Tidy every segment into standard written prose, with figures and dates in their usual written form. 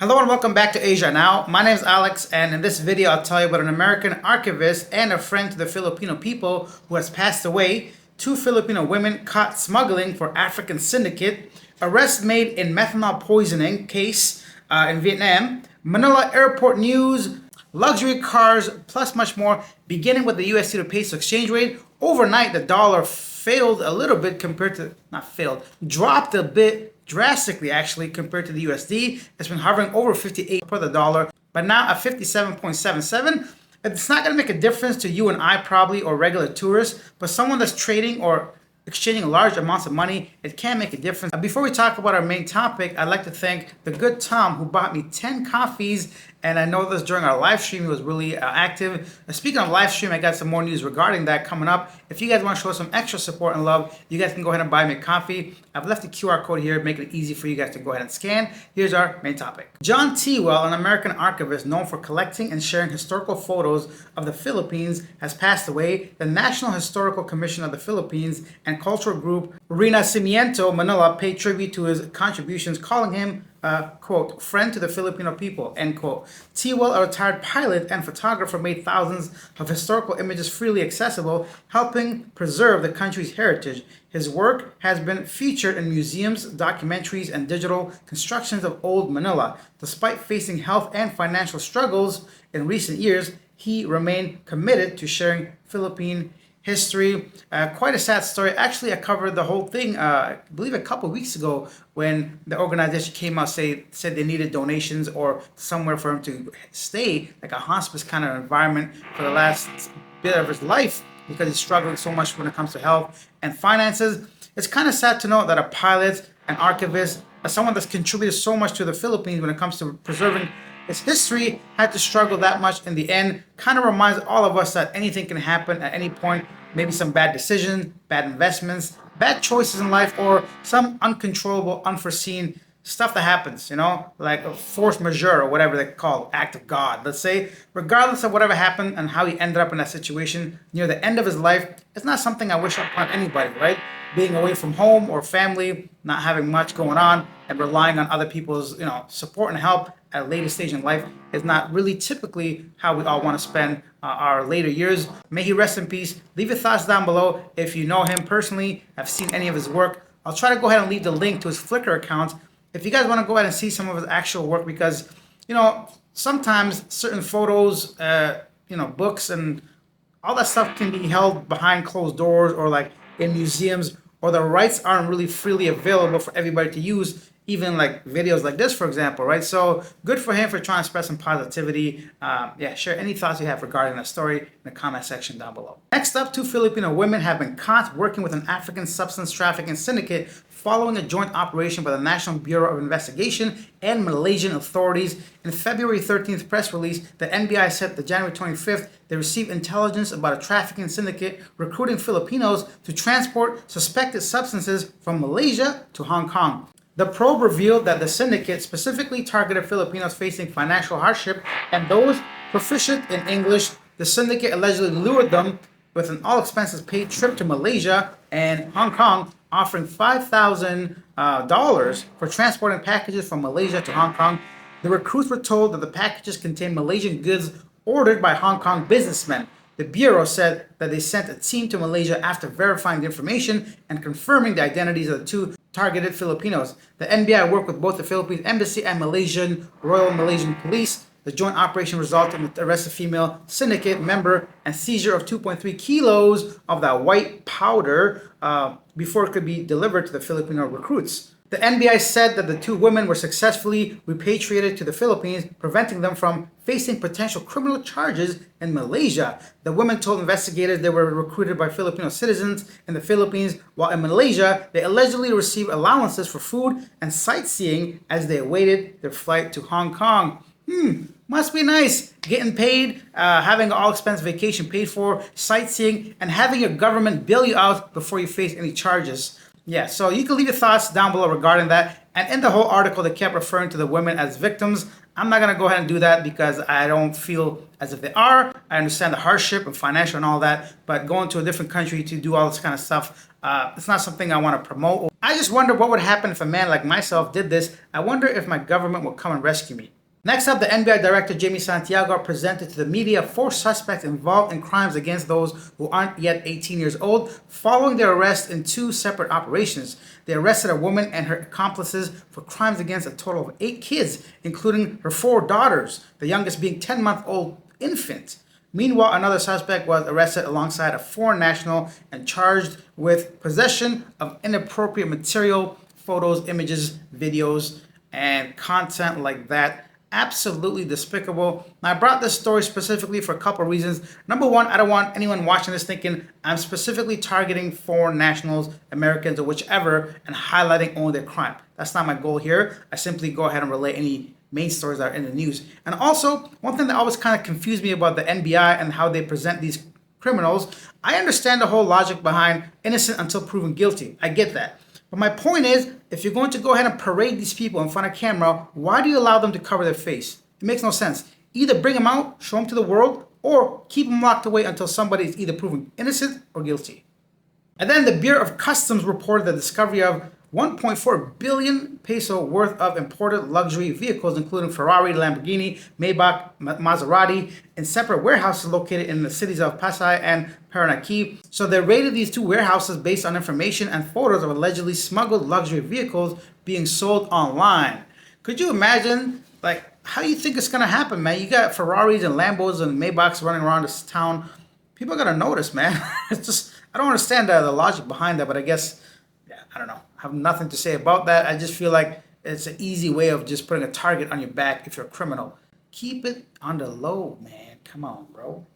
Hello and welcome back to Asia Now. My name is Alex, and in this video I'll tell you about an American archivist and a friend to the Filipino people who has passed away, two Filipino women caught smuggling for African syndicate, arrest made in methanol poisoning case in Vietnam, Manila airport news, luxury cars, plus much more, beginning with the USD to peso exchange rate. Overnight, the dollar failed a little bit dropped a bit drastically actually compared to the USD. It's been hovering over 58 for the dollar, but now at 57.77. It's not going to make a difference to you and I probably, or regular tourists, but someone that's trading or exchanging large amounts of money, it can make a difference. Before we talk about our main topic, I'd like to thank the good Tom who bought me 10 coffees, and I know this during our live stream. He was really active. Speaking of live stream, I got some more news regarding that coming up. If you guys want to show some extra support and love, you guys can go ahead and buy me a coffee. I've left the QR code here, making it easy for you guys to go ahead and scan. Here's our main topic. Jihn Tewell, an American archivist known for collecting and sharing historical photos of the Philippines, has passed away. The National Historical Commission of the Philippines and cultural group Renacimiento Manila paid tribute to his contributions, calling him quote, friend to the Filipino people, end quote. Tewell, a retired pilot and photographer, made thousands of historical images freely accessible, helping preserve the country's heritage. His work has been featured in museums, documentaries, and digital constructions of old Manila. Despite facing health and financial struggles in recent years, he remained committed to sharing Philippine history. Quite a sad story. Actually, I covered the whole thing, I believe a couple weeks ago, when the organization came out, said they needed donations or somewhere for him to stay, like a hospice kind of environment for the last bit of his life, because he's struggling so much when it comes to health and finances. It's kind of sad to know that a pilot, an archivist, someone that's contributed so much to the Philippines when it comes to preserving its history, had to struggle that much in the end. Kind of reminds all of us that anything can happen at any point. Maybe some bad decisions, bad investments, bad choices in life, or some uncontrollable, unforeseen stuff that happens, like a force majeure or whatever they call it, act of God, let's say. Regardless of whatever happened and how he ended up in that situation near the end of his life, it's not something I wish upon anybody, right? Being away from home or family, not having much going on, and relying on other people's, support and help at a later stage in life is not really typically how we all want to spend our later years. May he rest in peace. Leave your thoughts down below. If you know him personally, have seen any of his work, I'll try to go ahead and leave the link to his Flickr account if you guys want to go ahead and see some of his actual work, because sometimes certain photos, books and all that stuff can be held behind closed doors or like in museums, or the rights aren't really freely available for everybody to use, even like videos like this, for example, right? So good for him for trying to spread some positivity. Share any thoughts you have regarding that story in the comment section down below. Next up, two Filipino women have been caught working with an African substance trafficking syndicate following a joint operation by the National Bureau of Investigation and Malaysian authorities. In February 13th press release, the NBI said that January 25th, they received intelligence about a trafficking syndicate recruiting Filipinos to transport suspected substances from Malaysia to Hong Kong. The probe revealed that the syndicate specifically targeted Filipinos facing financial hardship and those proficient in English. The syndicate allegedly lured them with an all-expenses-paid trip to Malaysia and Hong Kong, offering $5,000 for transporting packages from Malaysia to Hong Kong. The recruits were told that the packages contained Malaysian goods ordered by Hong Kong businessmen. The Bureau said that they sent a team to Malaysia after verifying the information and confirming the identities of the two targeted Filipinos. The NBI worked with both the Philippines Embassy and Royal Malaysian Police. The joint operation resulted in the arrest of female syndicate member and seizure of 2.3 kilos of that white powder before it could be delivered to the Filipino recruits. The NBI said that the two women were successfully repatriated to the Philippines, preventing them from facing potential criminal charges in Malaysia. The women told investigators they were recruited by Filipino citizens in the Philippines, while in Malaysia, they allegedly received allowances for food and sightseeing as they awaited their flight to Hong Kong. Must be nice getting paid, having an all-expense vacation paid for, sightseeing, and having your government bail you out before you face any charges. Yeah, so you can leave your thoughts down below regarding that. And in the whole article, they kept referring to the women as victims. I'm not going to go ahead and do that because I don't feel as if they are. I understand the hardship and financial and all that, but going to a different country to do all this kind of stuff, It's not something I want to promote. I just wonder what would happen if a man like myself did this. I wonder if my government would come and rescue me. Next up, the NBA Director Jimmy Santiago presented to the media 4 suspects involved in crimes against those who aren't yet 18 years old, following their arrest in 2 separate operations. They arrested a woman and her accomplices for crimes against a total of 8 kids, including her 4 daughters, the youngest being 10-month-old infant. Meanwhile, another suspect was arrested alongside a foreign national and charged with possession of inappropriate material, photos, images, videos, and content like that. Absolutely despicable. Now, I brought this story specifically for a couple of reasons. Number one, I don't want anyone watching this thinking I'm specifically targeting foreign nationals, Americans, or whichever, and highlighting only their crime. That's not my goal here. I simply go ahead and relay any main stories that are in the news. And also, one thing that always kind of confused me about the NBI and how they present these criminals, I understand the whole logic behind innocent until proven guilty. I get that. But my point is, if you're going to go ahead and parade these people in front of camera, why do you allow them to cover their face? It makes no sense. Either bring them out, show them to the world, or keep them locked away until somebody is either proven innocent or guilty. And then the Bureau of Customs reported the discovery of 1.4 billion peso worth of imported luxury vehicles, including Ferrari, Lamborghini, Maybach, Maserati, in separate warehouses located in the cities of Pasay and Paranaque. So they raided these 2 warehouses based on information and photos of allegedly smuggled luxury vehicles being sold online. Could you imagine, like, how do you think it's gonna happen, man? You got Ferraris and Lambos and Maybachs running around this town. People are gonna notice, man. It's just, I don't understand the logic behind that, but I guess, I don't know. I have nothing to say about that. I just feel like it's an easy way of just putting a target on your back if you're a criminal. Keep it on the low, man. Come on, bro.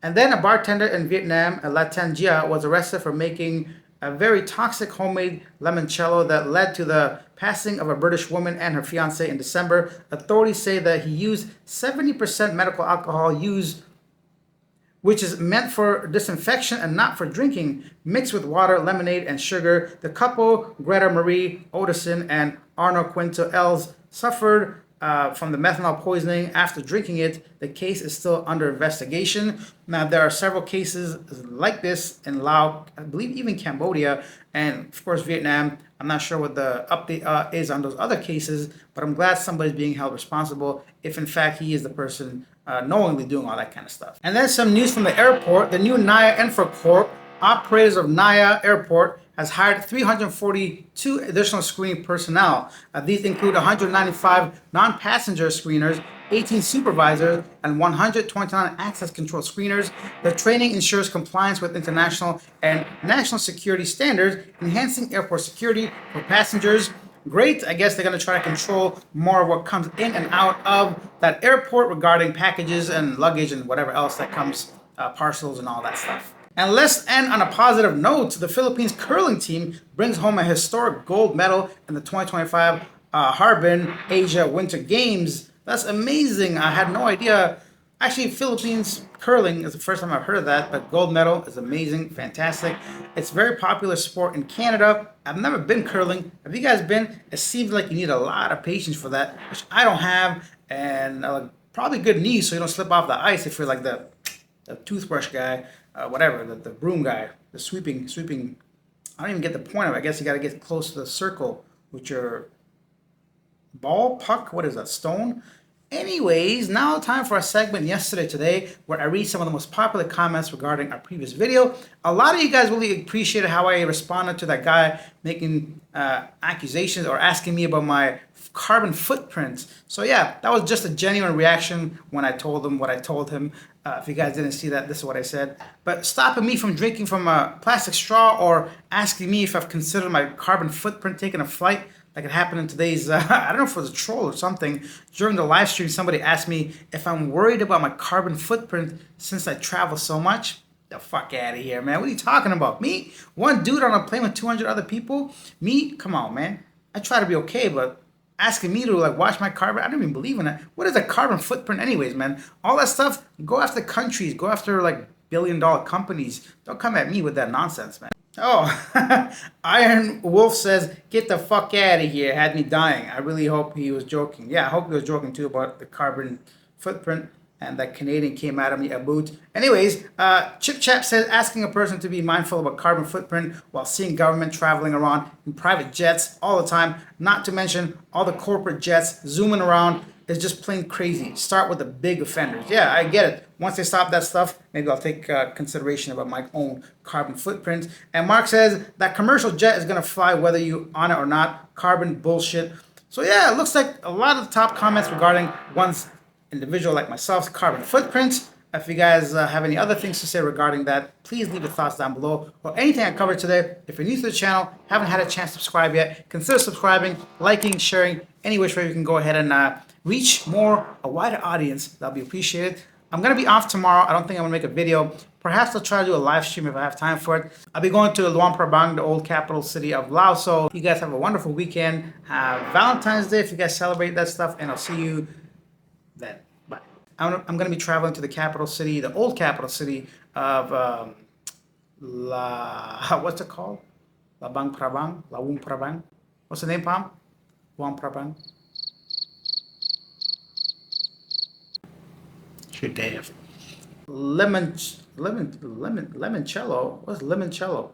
And then a bartender in Vietnam, Latangia, was arrested for making a very toxic homemade limoncello that led to the passing of a British woman and her fiancé in December. Authorities say that he used 70% medical alcohol used, which is meant for disinfection and not for drinking, mixed with water, lemonade, and sugar. The couple, Greta Marie Odison and Arno Quinto Els, suffered from the methanol poisoning after drinking it. The case is still under investigation. Now, there are several cases like this in Laos, I believe even Cambodia, and of course Vietnam. I'm not sure what the update is on those other cases, but I'm glad somebody's being held responsible if in fact he is the person knowingly doing all that kind of stuff. And then some news from the airport. The new Naya Infracorp, operators of Naya Airport, has hired 342 additional screening personnel. These include 195 non-passenger screeners, 18 supervisors, and 129 access control screeners. The training ensures compliance with international and national security standards, enhancing airport security for passengers. Great. I guess they're going to try to control more of what comes in and out of that airport regarding packages and luggage and whatever else that comes, parcels and all that stuff. And let's end on a positive note. The Philippines curling team brings home a historic gold medal in the 2025 Harbin Asia Winter Games. That's amazing. I had no idea. Actually, Philippines curling is the first time I've heard of that, but gold medal is amazing, fantastic. It's a very popular sport in Canada. I've never been curling. Have you guys been? It seems like you need a lot of patience for that, which I don't have, and probably good knees so you don't slip off the ice if you're like the toothbrush guy, whatever, the broom guy, the sweeping. I don't even get the point of it. I guess you got to get close to the circle with your ball, puck, what is that, stone? Anyways, now time for a segment Yesterday Today, where I read some of the most popular comments regarding our previous video. A lot of you guys really appreciated how I responded to that guy making accusations or asking me about my carbon footprint. So yeah, that was just a genuine reaction when I told him what I told him. If you guys didn't see that, this is what I said. But stopping me from drinking from a plastic straw or asking me if I've considered my carbon footprint taking a flight, like it happened in today's, I don't know if it was a troll or something. During the live stream, somebody asked me if I'm worried about my carbon footprint since I travel so much. The fuck out of here, man. What are you talking about? Me? One dude on a plane with 200 other people? Me? Come on, man. I try to be okay, but asking me to watch my carbon, I don't even believe in it. What is a carbon footprint anyways, man? All that stuff, go after countries, go after billion-dollar companies. Don't come at me with that nonsense, man. Oh, Iron Wolf says, get the fuck out of here. Had me dying. I really hope he was joking. Yeah, I hope he was joking too about the carbon footprint. And that Canadian came at me a boot. Anyways, Chip Chap says asking a person to be mindful of a carbon footprint while seeing government traveling around in private jets all the time, not to mention all the corporate jets zooming around, is just plain crazy. Start with the big offenders. Yeah, I get it. Once they stop that stuff, maybe I'll take consideration about my own carbon footprint. And Mark says that commercial jet is going to fly whether you on it or not. Carbon bullshit. So yeah, it looks like a lot of the top comments regarding one's individual like myself's carbon footprint. If you guys have any other things to say regarding that, please leave your thoughts down below, or anything I covered today. If you're new to the channel, haven't had a chance to subscribe yet, consider subscribing, liking, sharing, any which way you can go ahead and reach a wider audience. That'll be appreciated. I'm going to be off tomorrow. I don't think I'm going to make a video. Perhaps I'll try to do a live stream if I have time for it. I'll be going to Luang Prabang, the old capital city of Laos. So you guys have a wonderful weekend. Have Valentine's Day if you guys celebrate that stuff, and I'll see you then. Bye. I'm going to be traveling to the capital city, the old capital city of what's it called? Luang Prabang. What's the name, Pam? Luang Prabang. You're damn. Limoncello. What's limoncello?